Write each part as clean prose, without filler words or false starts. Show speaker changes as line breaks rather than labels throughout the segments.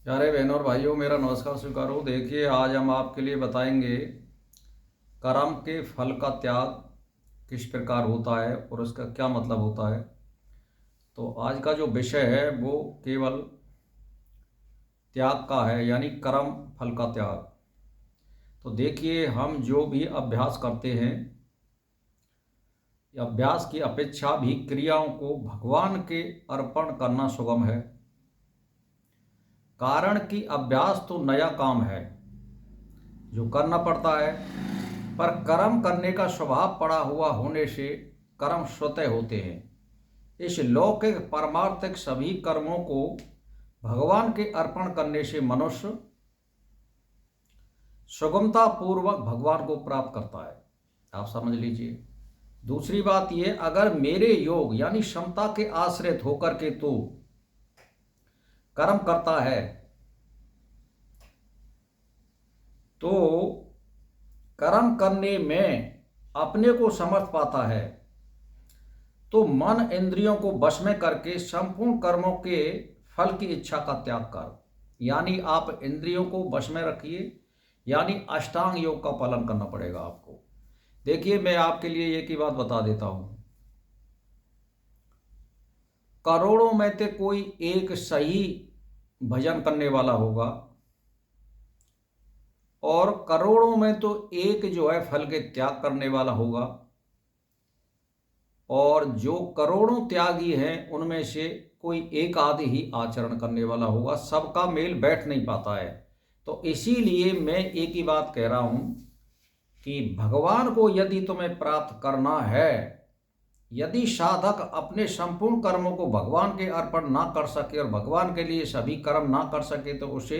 प्यारे बहनों और भाइयों, मेरा नमस्कार स्वीकार हो। देखिए, आज हम आपके लिए बताएंगे कर्म के फल का त्याग किस प्रकार होता है और उसका क्या मतलब होता है। तो आज का जो विषय है वो केवल त्याग का है, यानी कर्म फल का त्याग। तो देखिए, हम जो भी अभ्यास करते हैं, अभ्यास की अपेक्षा भी क्रियाओं को भगवान के अर्पण करना सुगम है। कारण कि अभ्यास तो नया काम है जो करना पड़ता है, पर कर्म करने का स्वभाव पड़ा हुआ होने से कर्म स्वतः होते हैं। इस लौकिक पारमार्थिक सभी कर्मों को भगवान के अर्पण करने से मनुष्य सुगमता पूर्वक भगवान को प्राप्त करता है। आप समझ लीजिए। दूसरी बात यह, अगर मेरे योग यानी क्षमता के आश्रित होकर के तो कर्म करता है तो कर्म करने में अपने को समर्थ पाता है, तो मन इंद्रियों को वश में करके संपूर्ण कर्मों के फल की इच्छा का त्याग कर, यानी आप इंद्रियों को वश में रखिए, यानी अष्टांग योग का पालन करना पड़ेगा आपको। देखिए, मैं आपके लिए एक ही बात बता देता हूं। करोड़ों में से कोई एक सही भजन करने वाला होगा और करोड़ों में तो एक जो है फल के त्याग करने वाला होगा, और जो करोड़ों त्यागी हैं उनमें से कोई एक आदि ही आचरण करने वाला होगा। सबका मेल बैठ नहीं पाता है। तो इसीलिए मैं एक ही बात कह रहा हूं कि भगवान को यदि तुम्हें प्राप्त करना है, यदि साधक अपने संपूर्ण कर्मों को भगवान के अर्पण ना कर सके और भगवान के लिए सभी कर्म ना कर सके, तो उसे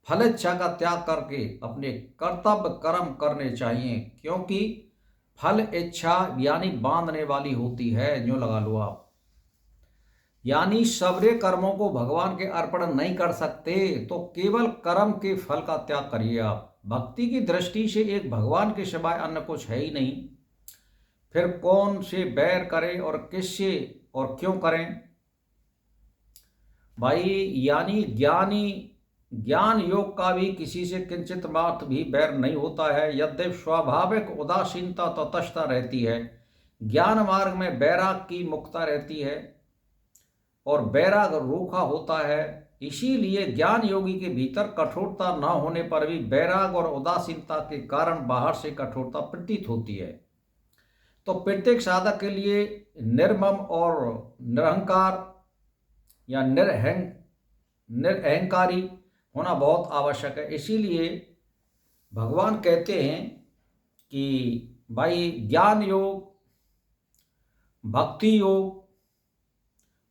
फल इच्छा का त्याग करके अपने कर्तव्य कर्म करने चाहिए, क्योंकि फल इच्छा यानी बांधने वाली होती है। जो लगा लो आप, यानी सबरे कर्मों को भगवान के अर्पण नहीं कर सकते, तो केवल कर्म के फल का त्याग करिए आप। भक्ति की दृष्टि से एक भगवान के सिवाय अन्य कुछ है ही नहीं। फिर कौन से बैर करें और किससे और क्यों करें भाई। यानी ज्ञान योग का भी किसी से किंचित मात्र भी बैर नहीं होता है, यद्यपि स्वाभाविक उदासीनता तटस्थता रहती है। ज्ञान मार्ग में बैराग की मुक्ता रहती है और बैराग रूखा होता है। इसीलिए ज्ञान योगी के भीतर कठोरता न होने पर भी बैराग और उदासीनता के कारण बाहर से कठोरता प्रतीत होती है। तो प्रत्येक साधक के लिए निर्मम और निरहंकार या निरअहंकारी होना बहुत आवश्यक है। इसीलिए भगवान कहते हैं कि भाई, ज्ञान योग, भक्ति योग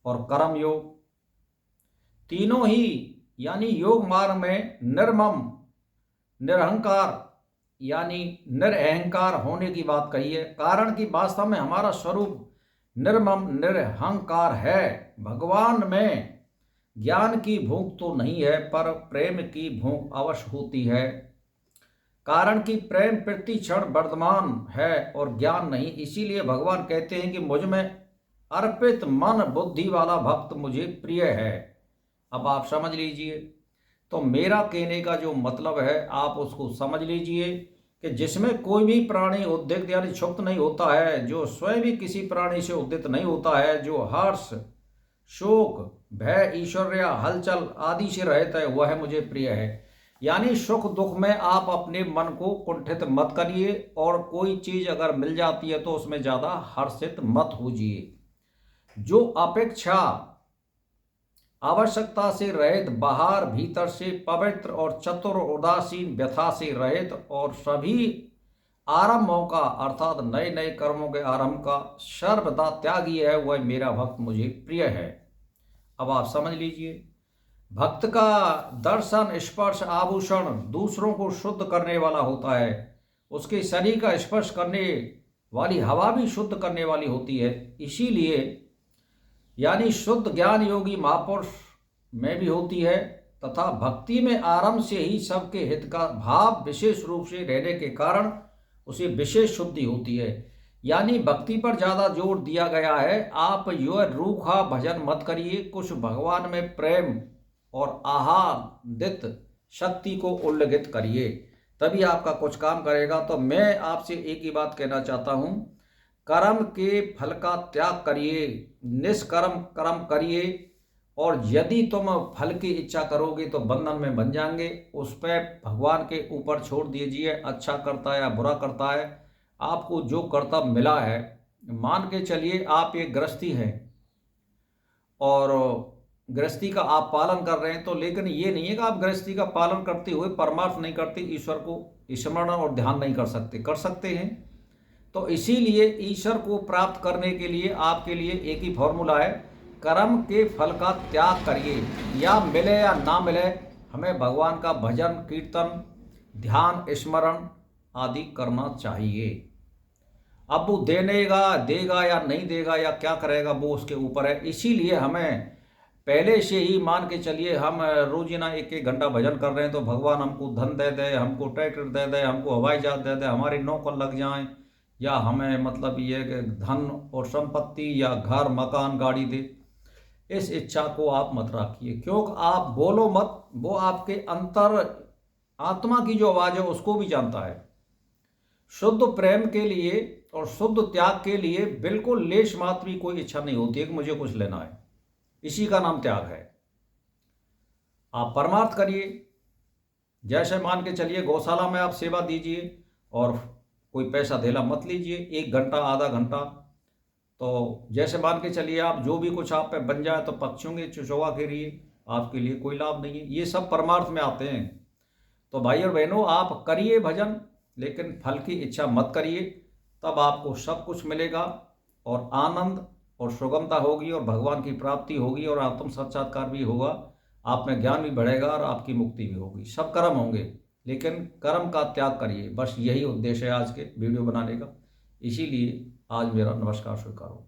और कर्म योग तीनों ही, यानी योग मार्ग में निर्मम निरहंकार यानी निरअहंकार होने की बात कही है। कारण कि वास्तव में हमारा स्वरूप निर्मम निरहंकार है। भगवान में ज्ञान की भूख तो नहीं है, पर प्रेम की भूख अवश्य होती है। कारण कि प्रेम प्रति क्षण वर्धमान है और ज्ञान नहीं। इसीलिए भगवान कहते हैं कि मुझ में अर्पित मन बुद्धि वाला भक्त मुझे प्रिय है। अब आप समझ लीजिए। तो मेरा कहने का जो मतलब है आप उसको समझ लीजिए कि जिसमें कोई भी प्राणी उद्विग्न यानी क्षुब्ध नहीं होता है, जो स्वयं भी किसी प्राणी से उद्विग्न नहीं होता है, जो हर्ष शोक भय ऐश्वर्य हलचल आदि से रहित है, वह मुझे प्रिय है। यानी सुख दुख में आप अपने मन को कुंठित मत करिए, और कोई चीज अगर मिल जाती है तो उसमें ज्यादा हर्षित मत होजिए। जो अपेक्षा आवश्यकता से रहित, बाहर भीतर से पवित्र और चतुर उदासीन व्यथा से रहित, और सभी आरंभों का अर्थात नए नए कर्मों के आरंभ का सर्वदा त्यागी है, वह मेरा भक्त मुझे प्रिय है। अब आप समझ लीजिए। भक्त का दर्शन स्पर्श आभूषण दूसरों को शुद्ध करने वाला होता है। उसके शरीर का स्पर्श करने वाली हवा भी शुद्ध करने वाली होती है। इसीलिए यानी शुद्ध ज्ञान योगी महापुरुष में भी होती है, तथा भक्ति में आरंभ से ही सबके हित का भाव विशेष रूप से रहने के कारण उसे विशेष शुद्धि होती है। यानी भक्ति पर ज्यादा जोर दिया गया है। आप यो रूखा भजन मत करिए, कुछ भगवान में प्रेम और आहादित शक्ति को उल्लंघित करिए, तभी आपका कुछ काम करेगा। तो मैं आपसे एक ही बात कहना चाहता हूँ, कर्म के फल का त्याग करिए, निष्कर्म कर्म करिए, और यदि तुम फल की इच्छा करोगे तो बंधन में बन जाएंगे। उस पर भगवान के ऊपर छोड़ दीजिए, अच्छा करता है या बुरा करता है, आपको जो कर्तव्य मिला है, मान के चलिए आप एक गृहस्थी हैं और गृहस्थी का आप पालन कर रहे हैं, तो लेकिन ये नहीं है कि आप गृहस्थी का पालन करते हुए परमार्थ नहीं करते, ईश्वर को स्मरण और ध्यान नहीं कर सकते, कर सकते हैं। तो इसीलिए ईश्वर को प्राप्त करने के लिए आपके लिए एक ही फॉर्मूला है, कर्म के फल का त्याग करिए। या मिले या ना मिले, हमें भगवान का भजन कीर्तन ध्यान स्मरण आदि करना चाहिए। अब वो देगा या नहीं देगा या क्या करेगा वो उसके ऊपर है। इसीलिए हमें पहले से ही मान के चलिए, हम रोजाना एक एक घंटा भजन कर रहे हैं तो भगवान हमको धन दे दे, हमको ट्रैक्टर दे दे, हमको हवाई जहाज दे दे, हमारी नौकर लग जाएं, या हमें मतलब ये कि धन और संपत्ति या घर मकान गाड़ी दे। इस इच्छा को आप मत रखिए, क्योंकि आप बोलो मत, वो आपके अंतर आत्मा की जो आवाज़ है उसको भी जानता है। शुद्ध प्रेम के लिए और शुद्ध त्याग के लिए बिल्कुल लेश मात्र भी कोई इच्छा नहीं होती है कि मुझे कुछ लेना है, इसी का नाम त्याग है। आप परमार्थ करिए, जैसे मान के चलिए गौशाला में आप सेवा दीजिए और कोई पैसा धेला मत लीजिए, 1 घंटा आधा घंटा, तो जैसे मान के चलिए आप जो भी कुछ आप पे बन जाए तो पक्षियों के चुचौवा के लिए आपके लिए कोई लाभ नहीं है, ये सब परमार्थ में आते हैं। तो भाई और बहनों, आप करिए भजन, लेकिन फल की इच्छा मत करिए, तब आपको सब कुछ मिलेगा और आनंद और सुगमता होगी और भगवान की प्राप्ति होगी और आत्म साक्षात्कार भी होगा, आप में ज्ञान भी बढ़ेगा और आपकी मुक्ति भी होगी, सब कर्म होंगे। लेकिन कर्म का त्याग करिए, बस यही उद्देश्य है आज के वीडियो बनाने का। इसीलिए आज मेरा नमस्कार स्वीकारो।